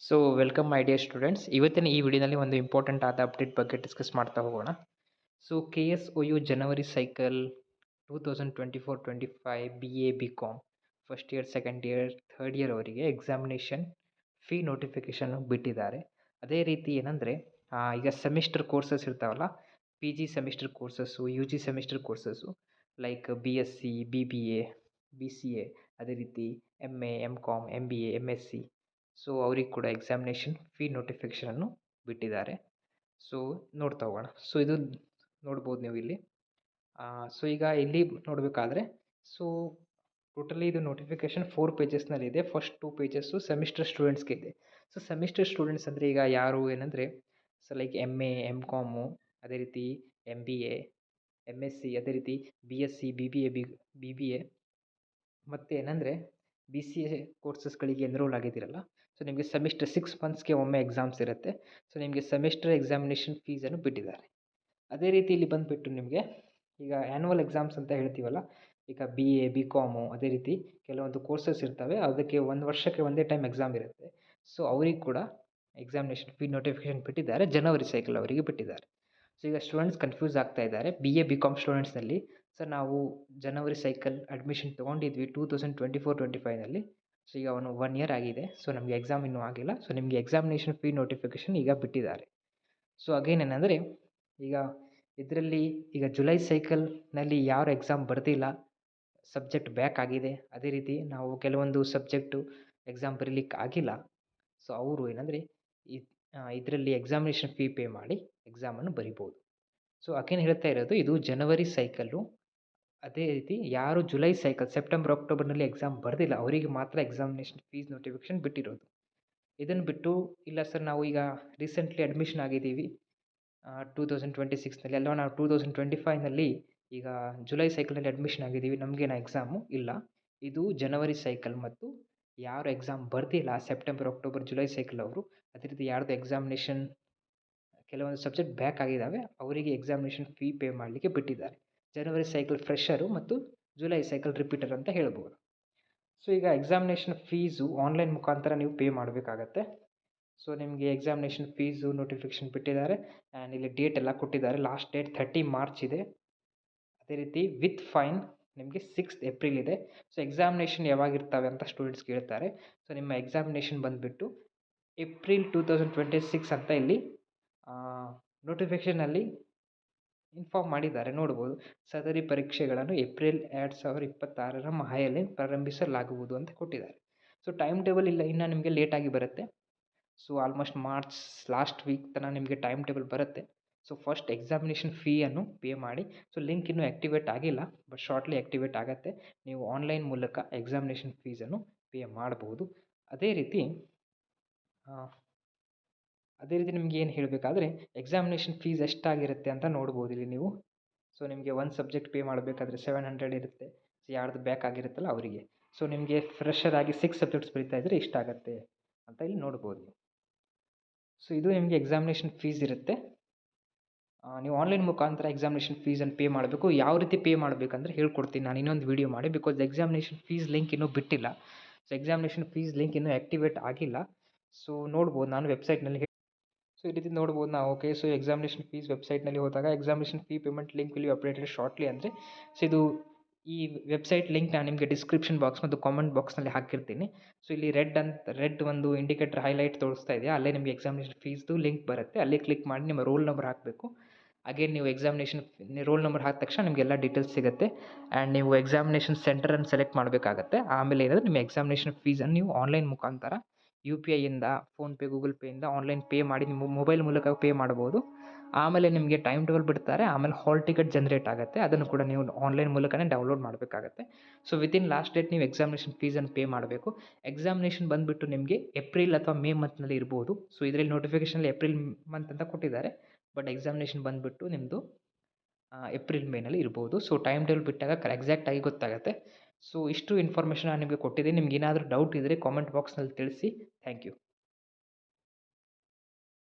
So welcome my dear students. ಇವತ್ತಿನ ಈ ವಿಡಿಯೋದಲ್ಲಿ ಒಂದು ಇಂಪಾರ್ಟೆಂಟ್ ಆದ ಅಪ್ಡೇಟ್ ಬಗ್ಗೆ ಡಿಸ್ಕಸ್ ಮಾಡ್ತಾ ಹೋಗೋಣ. ಸೊ KSOU ಜನವರಿ cycle 2024-25 BA BCom first year, second year, third year ಅವರಿಗೆ ಎಕ್ಸಾಮಿನೇಷನ್ ಫೀ ನೋಟಿಫಿಕೇಷನ್ ಬಿಟ್ಟಿದ್ದಾರೆ. ಅದೇ ರೀತಿ ಏನಂದರೆ ಈಗ ಸೆಮಿಸ್ಟರ್ ಕೋರ್ಸಸ್ ಇರ್ತಾವಲ್ಲ, PG semester courses, UG semester courses like BSc, BBA, BCA, ಅದೇ ರೀತಿ MA, MCom, MBA, MSc. So ಅವ್ರಿಗೆ ಕೂಡ ಎಕ್ಸಾಮಿನೇಷನ್ ಫೀ ನೋಟಿಫಿಕೇಷನನ್ನು ಬಿಟ್ಟಿದ್ದಾರೆ. ಸೊ ನೋಡ್ತಾ ಹೋಗೋಣ. ಸೊ ಇದು ನೋಡ್ಬೋದು ನೀವು ಇಲ್ಲಿ. ಸೊ ಈಗ ಇಲ್ಲಿ ನೋಡಬೇಕಾದ್ರೆ ಸೊ ಟೋಟಲಿ ಇದು ನೋಟಿಫಿಕೇಷನ್ 4 ಪೇಜಸ್ನಲ್ಲಿದೆ. ಫಸ್ಟ್ 2 ಪೇಜಸ್ಸು ಸೆಮಿಸ್ಟರ್ ಸ್ಟೂಡೆಂಟ್ಸ್ಗೆ ಇದೆ. ಸೊ ಸೆಮಿಸ್ಟರ್ ಸ್ಟೂಡೆಂಟ್ಸ್ ಅಂದರೆ ಈಗ ಯಾರು ಏನಂದರೆ ಸೊ ಲೈಕ್ MA, MComu, ಅದೇ ರೀತಿ MBA, MSc, ಅದೇ ರೀತಿ BSc, BBA ಮತ್ತು ಏನಂದರೆ BCA ಕೋರ್ಸಸ್ಗಳಿಗೆ ಎನ್ರೋಲ್ ಆಗಿದ್ದೀರಲ್ಲ, ಸೊ ನಿಮಗೆ ಸೆಮಿಸ್ಟರ್ 6 ಮಂತ್ಸ್ಗೆ ಒಮ್ಮೆ ಎಕ್ಸಾಮ್ಸ್ ಇರುತ್ತೆ. ಸೊ ನಿಮಗೆ ಸೆಮಿಸ್ಟರ್ ಎಕ್ಸಾಮಿನೇಷನ್ ಫೀಸನ್ನು ಬಿಟ್ಟಿದ್ದಾರೆ. ಅದೇ ರೀತಿ ಇಲ್ಲಿ ಬಂದುಬಿಟ್ಟು ನಿಮಗೆ ಈಗ ಆ್ಯನ್ಯುವಲ್ ಎಕ್ಸಾಮ್ಸ್ ಅಂತ ಹೇಳ್ತೀವಲ್ಲ, ಈಗ BA, BComu, ಅದೇ ರೀತಿ ಕೆಲವೊಂದು ಕೋರ್ಸಸ್ ಇರ್ತವೆ, ಅದಕ್ಕೆ 1 ವರ್ಷಕ್ಕೆ ಒಂದೇ ಟೈಮ್ ಎಕ್ಸಾಮ್ ಇರುತ್ತೆ. ಸೊ ಅವ್ರಿಗೆ ಕೂಡ ಎಕ್ಸಾಮಿನೇಷನ್ ಫೀ ನೋಟಿಫಿಕೇಷನ್ ಬಿಟ್ಟಿದ್ದಾರೆ, ಜನವರಿ ಸೈಕಲ್ ಅವರಿಗೆ ಬಿಟ್ಟಿದ್ದಾರೆ. ಸೊ ಈಗ ಸ್ಟೂಡೆಂಟ್ಸ್ ಕನ್ಫ್ಯೂಸ್ ಆಗ್ತಾ ಇದ್ದಾರೆ. BA BCom ಸ್ಟೂಡೆಂಟ್ಸ್ನಲ್ಲಿ ಸರ್ ನಾವು ಜನವರಿ ಸೈಕಲ್ ಅಡ್ಮಿಷನ್ ತೊಗೊಂಡಿದ್ವಿ 2024-25ನಲ್ಲಿ. ಸೊ ಈಗ 1 ಇಯರ್ ಆಗಿದೆ. ಸೊ ನಮಗೆ ಎಕ್ಸಾಮ್ ಇನ್ನೂ ಆಗಿಲ್ಲ. ಸೊ ನಿಮಗೆ ಎಕ್ಸಾಮಿನೇಷನ್ ಫೀ ನೋಟಿಫಿಕೇಷನ್ ಈಗ ಬಿಟ್ಟಿದ್ದಾರೆ. ಸೊ ಅಗೇನ್ ಏನಂದರೆ ಈಗ ಇದರಲ್ಲಿ ಈಗ ಜುಲೈ ಸೈಕಲ್ನಲ್ಲಿ ಯಾರು ಎಕ್ಸಾಮ್ ಬರೆದಿಲ್ಲ, ಸಬ್ಜೆಕ್ಟ್ ಬ್ಯಾಕ್ ಆಗಿದೆ, ಅದೇ ರೀತಿ ನಾವು ಕೆಲವೊಂದು ಸಬ್ಜೆಕ್ಟು ಎಕ್ಸಾಮ್ ಬರೀಲಿಕ್ಕೆ ಆಗಿಲ್ಲ, ಸೊ ಅವರು ಏನಂದರೆ ಇದರಲ್ಲಿ ಎಕ್ಸಾಮಿನೇಷನ್ ಫೀ ಪೇ ಮಾಡಿ ಎಕ್ಸಾಮನ್ನು ಬರಿಬೋದು. ಸೊ ಅಗೇನ್ ಹೇಳ್ತಾ ಇರೋದು, ಇದು ಜನವರಿ ಸೈಕಲ್ಲು. ಅದೇ ರೀತಿ ಯಾರು ಜುಲೈ ಸೈಕಲ್ ಸೆಪ್ಟೆಂಬರ್ ಅಕ್ಟೋಬರ್ನಲ್ಲಿ ಎಕ್ಸಾಮ್ ಬರೆದಿಲ್ಲ ಅವರಿಗೆ ಮಾತ್ರ ಎಕ್ಸಾಮಿನೇಷನ್ ಫೀಸ್ ನೋಟಿಫಿಕೇಷನ್ ಬಿಟ್ಟಿರೋದು. ಇದನ್ನು ಬಿಟ್ಟು ಇಲ್ಲ ಸರ್ ನಾವು ಈಗ ರೀಸೆಂಟ್ಲಿ ಅಡ್ಮಿಷನ್ ಆಗಿದ್ದೀವಿ 2026ನಲ್ಲಿ, ಅಲ್ವಾ ನಾವು 2025ನಲ್ಲಿ ಈಗ ಜುಲೈ ಸೈಕಲ್ನಲ್ಲಿ ಅಡ್ಮಿಷನ್ ಆಗಿದ್ದೀವಿ, ನಮಗೇನು ಎಕ್ಸಾಮು ಇಲ್ಲ. ಇದು ಜನವರಿ ಸೈಕಲ್ ಮತ್ತು ಯಾರು ಎಕ್ಸಾಮ್ ಬರೆದಿಲ್ಲ ಸೆಪ್ಟೆಂಬರ್ ಅಕ್ಟೋಬರ್ ಜುಲೈ ಸೈಕಲ್ ಅವರು, ಅದೇ ರೀತಿ ಯಾರ್ದು ಎಕ್ಸಾಮಿನೇಷನ್ ಕೆಲವೊಂದು ಸಬ್ಜೆಕ್ಟ್ ಬ್ಯಾಕ್ ಆಗಿದ್ದಾವೆ ಅವರಿಗೆ ಎಕ್ಸಾಮಿನೇಷನ್ ಫೀ ಪೇ ಮಾಡಲಿಕ್ಕೆ ಬಿಟ್ಟಿದ್ದಾರೆ. ಜನವರಿ ಸೈಕಲ್ ಫ್ರೆಷರು ಮತ್ತು ಜುಲೈ ಸೈಕಲ್ ರಿಪೀಟರ್ ಅಂತ ಹೇಳ್ಬೋದು. ಸೊ ಈಗ ಎಕ್ಸಾಮಿನೇಷನ್ ಫೀಸು ಆನ್ಲೈನ್ ಮುಖಾಂತರ ನೀವು ಪೇ ಮಾಡಬೇಕಾಗತ್ತೆ. ಸೊ ನಿಮಗೆ ಎಕ್ಸಾಮಿನೇಷನ್ ಫೀಸು ನೋಟಿಫಿಕೇಷನ್ ಬಿಟ್ಟಿದ್ದಾರೆ ಆ್ಯಂಡ್ ಇಲ್ಲಿ ಡೇಟ್ ಎಲ್ಲ ಕೊಟ್ಟಿದ್ದಾರೆ. ಲಾಸ್ಟ್ ಡೇಟ್ 30 ಮಾರ್ಚ್ ಇದೆ. ಅದೇ ರೀತಿ ವಿತ್ ಫೈನ್ ನಿಮಗೆ 6th ಏಪ್ರಿಲ್ ಇದೆ. ಸೊ ಎಕ್ಸಾಮಿನೇಷನ್ ಯಾವಾಗಿರ್ತವೆ ಅಂತ ಸ್ಟೂಡೆಂಟ್ಸ್ ಕೇಳ್ತಾರೆ. ಸೊ ನಿಮ್ಮ ಎಕ್ಸಾಮಿನೇಷನ್ ಬಂದುಬಿಟ್ಟು ಏಪ್ರಿಲ್ 2026 ಅಂತ ಇಲ್ಲಿ ನೋಟಿಫಿಕೇಷನಲ್ಲಿ ಇನ್ಫಾರ್ಮ್ ಮಾಡಿದ್ದಾರೆ, ನೋಡ್ಬೋದು. ಸದರಿ ಪರೀಕ್ಷೆಗಳನ್ನು ಏಪ್ರಿಲ್ 2026ರ ಮಹಾಯಲ್ಲಿ ಪ್ರಾರಂಭಿಸಲಾಗುವುದು ಅಂತ ಕೊಟ್ಟಿದ್ದಾರೆ. ಸೊ ಟೈಮ್ ಟೇಬಲ್ ಇಲ್ಲ, ಇನ್ನು ನಿಮಗೆ ಲೇಟಾಗಿ ಬರುತ್ತೆ. So almost March last week ತನಕ ನಿಮಗೆ ಟೈಮ್ ಟೇಬಲ್ ಬರುತ್ತೆ. ಸೊ ಫಸ್ಟ್ ಎಕ್ಸಾಮಿನೇಷನ್ ಫೀಯನ್ನು ಪೇ ಮಾಡಿ. ಸೊ ಲಿಂಕ್ ಇನ್ನೂ ಆ್ಯಕ್ಟಿವೇಟ್ ಆಗಿಲ್ಲ, ಬಟ್ ಶಾರ್ಟ್ಲಿ ಆ್ಯಕ್ಟಿವೇಟ್ ಆಗುತ್ತೆ. ನೀವು ಆನ್ಲೈನ್ ಮೂಲಕ ಎಕ್ಸಾಮಿನೇಷನ್ ಫೀಸನ್ನು ಪೇ ಮಾಡ್ಬೋದು. ಅದೇ ರೀತಿ ನಿಮ್ಗೆ ಏನು ಹೇಳಬೇಕಾದ್ರೆ ಎಕ್ಸಾಮಿನೇಷನ್ ಫೀಸ್ ಎಷ್ಟಾಗಿರುತ್ತೆ ಅಂತ ನೋಡ್ಬೋದು ಇಲ್ಲಿ ನೀವು. ಸೊ ನಿಮಗೆ ಒಂದು ಸಬ್ಜೆಕ್ಟ್ ಪೇ ಮಾಡಬೇಕಾದ್ರೆ 700 ಇರುತ್ತೆ. ಸೊ ಯಾರ್ದು ಬ್ಯಾಕ್ ಆಗಿರುತ್ತಲ್ಲ ಅವರಿಗೆ. ಸೊ ನಿಮಗೆ ಫ್ರೆಷರ್ ಆಗಿ 6 ಸಬ್ಜೆಕ್ಟ್ಸ್ ಬರೀತಾ ಇದ್ದರೆ ಇಷ್ಟಾಗತ್ತೆ ಅಂತ ಇಲ್ಲಿ ನೋಡ್ಬೋದು. ಸೊ ಇದು ನಿಮಗೆ ಎಕ್ಸಾಮಿನೇಷನ್ ಫೀಸ್ ಇರುತ್ತೆ. ನೀವು ಆನ್ಲೈನ್ ಮುಖಾಂತರ ಎಕ್ಸಾಮಿನೇಷನ್ ಫೀಸನ್ನು ಪೇ ಮಾಡಬೇಕು. ಯಾವ ರೀತಿ ಪೇ ಮಾಡಬೇಕಂದ್ರೆ ಹೇಳ್ಕೊಡ್ತೀನಿ ನಾನು ಇನ್ನೊಂದು ವೀಡಿಯೋ ಮಾಡಿ, ಬಿಕಾಸ್ ಎಕ್ಸಾಮಿನೇಷನ್ ಫೀಸ್ ಲಿಂಕ್ ಇನ್ನೂ ಬಿಟ್ಟಿಲ್ಲ. ಸೊ ಎಕ್ಸಾಮಿನೇಷನ್ ಫೀಸ್ ಲಿಂಕ್ ಇನ್ನೂ ಆ್ಯಕ್ಟಿವೇಟ್ ಆಗಿಲ್ಲ. ಸೊ ನೋಡ್ಬೋದು ನಾನು ವೆಬ್ಸೈಟ್ನಲ್ಲಿ. ಸೊ ಈ ರೀತಿ ನೋಡ್ಬೋದು ನಾವು. ಓಕೆ, ಸೊ ಎಕ್ಸಾಮಿನೇಷನ್ ಫೀಸ್ ವೆಬ್ಸೈಟ್ನಲ್ಲಿ ಹೋದಾಗ examination fee payment link will be updated shortly ಅಂದರೆ, ಸೊ ಇದು ಈ ವೆಬ್ಸೈಟ್ ಲಿಂಕ್ ನಾನು ನಿಮಗೆ ಡಿಸ್ಕ್ರಿಪ್ಷನ್ ಬಾಕ್ಸ್ ಮತ್ತು ಕಾಮೆಂಟ್ ಬಾಕ್ಸ್ನಲ್ಲಿ ಹಾಕಿರ್ತೀನಿ. ಸೊ ಇಲ್ಲಿ ರೆಡ್ ಒಂದು ಇಂಡಿಕೇಟರ್ ಹೈಲೈಟ್ ತೋರಿಸ್ತಾ ಇದೆಯಾ, ಅಲ್ಲೇ ನಿಮಗೆ ಎಕ್ಸಾಮಿನೇಷನ್ ಫೀಸ್ದು ಲಿಂಕ್ ಬರುತ್ತೆ. ಅಲ್ಲೇ ಕ್ಲಿಕ್ ಮಾಡಿ ನಿಮ್ಮ ರೋಲ್ ನಂಬರ್ ಹಾಕಬೇಕು. ಅಗೇನ್ ನೀವು ಎಕ್ಸಾಮಿನೇಷನ್ ರೋಲ್ ನಂಬರ್ ಹಾಕಿದ ತಕ್ಷಣ ನಿಮಗೆಲ್ಲ ಡೀಟೇಲ್ಸ್ ಸಿಗುತ್ತೆ ಆ್ಯಂಡ್ ನೀವು ಎಕ್ಸಾಮಿನೇಷನ್ ಸೆಂಟರನ್ನು ಸೆಲೆಕ್ಟ್ ಮಾಡಬೇಕಾಗತ್ತೆ. ಆಮೇಲೆ ಏನಂದರೆ ನಿಮ್ಮ ಎಕ್ಸಾಮಿನೇಷನ್ ಫೀಸನ್ನು ನೀವು ಆನ್ಲೈನ್ ಮುಖಾಂತರ UPIಯಿಂದ, ಫೋನ್ಪೇ, ಗೂಗಲ್ ಪೇಯಿಂದ ಆನ್ಲೈನ್ ಪೇ ಮಾಡಿ ನಿಮ್ಮ ಮೊಬೈಲ್ ಮೂಲಕ ಪೇ ಮಾಡ್ಬೋದು. ಆಮೇಲೆ ನಿಮಗೆ ಟೈಮ್ ಟೇಬಲ್ ಬಿಡ್ತಾರೆ. ಆಮೇಲೆ ಹಾಲ್ ಟಿಕೆಟ್ ಜನ್ರೇಟ್ ಆಗುತ್ತೆ, ಅದನ್ನು ಕೂಡ ನೀವು ಆನ್ಲೈನ್ ಮೂಲಕನೇ ಡೌನ್ಲೋಡ್ ಮಾಡಬೇಕಾಗತ್ತೆ. ಸೊ ವಿತಿನ್ ಲಾಸ್ಟ್ ಡೇಟ್ ನೀವು ಎಕ್ಸಾಮಿನೇಷನ್ ಫೀಸನ್ನು ಪೇ ಮಾಡಬೇಕು. ಎಕ್ಸಾಮಿನೇಷನ್ ಬಂದುಬಿಟ್ಟು ನಿಮಗೆ ಏಪ್ರಿಲ್ ಅಥವಾ ಮೇ ಮಂತ್ನಲ್ಲಿ ಇರ್ಬೋದು. ಸೊ ಇದರಲ್ಲಿ ನೋಟಿಫಿಕೇಷನಲ್ಲಿ ಏಪ್ರಿಲ್ ಮಂತ್ ಅಂತ ಕೊಟ್ಟಿದ್ದಾರೆ, ಬಟ್ ಎಕ್ಸಾಮಿನೇಷನ್ ಬಂದುಬಿಟ್ಟು ನಿಮ್ಮದು ಏಪ್ರಿಲ್ ಮೇನಲ್ಲಿ ಇರ್ಬೋದು. ಸೊ ಟೈಮ್ ಟೇಬಲ್ ಬಿಟ್ಟಾಗ ಎಕ್ಸಾಕ್ಟಾಗಿ ಗೊತ್ತಾಗುತ್ತೆ. ಸೊ ಇಷ್ಟು ಇನ್ಫಾರ್ಮೇಷನ್ ನಾನು ನಿಮಗೆ ಕೊಟ್ಟಿದ್ದೀನಿ. ನಿಮ್ಗೆ ಏನಾದರೂ ಡೌಟ್ ಇದ್ದರೆ ಕಾಮೆಂಟ್ ಬಾಕ್ಸ್ನಲ್ಲಿ ತಿಳಿಸಿ. Thank you.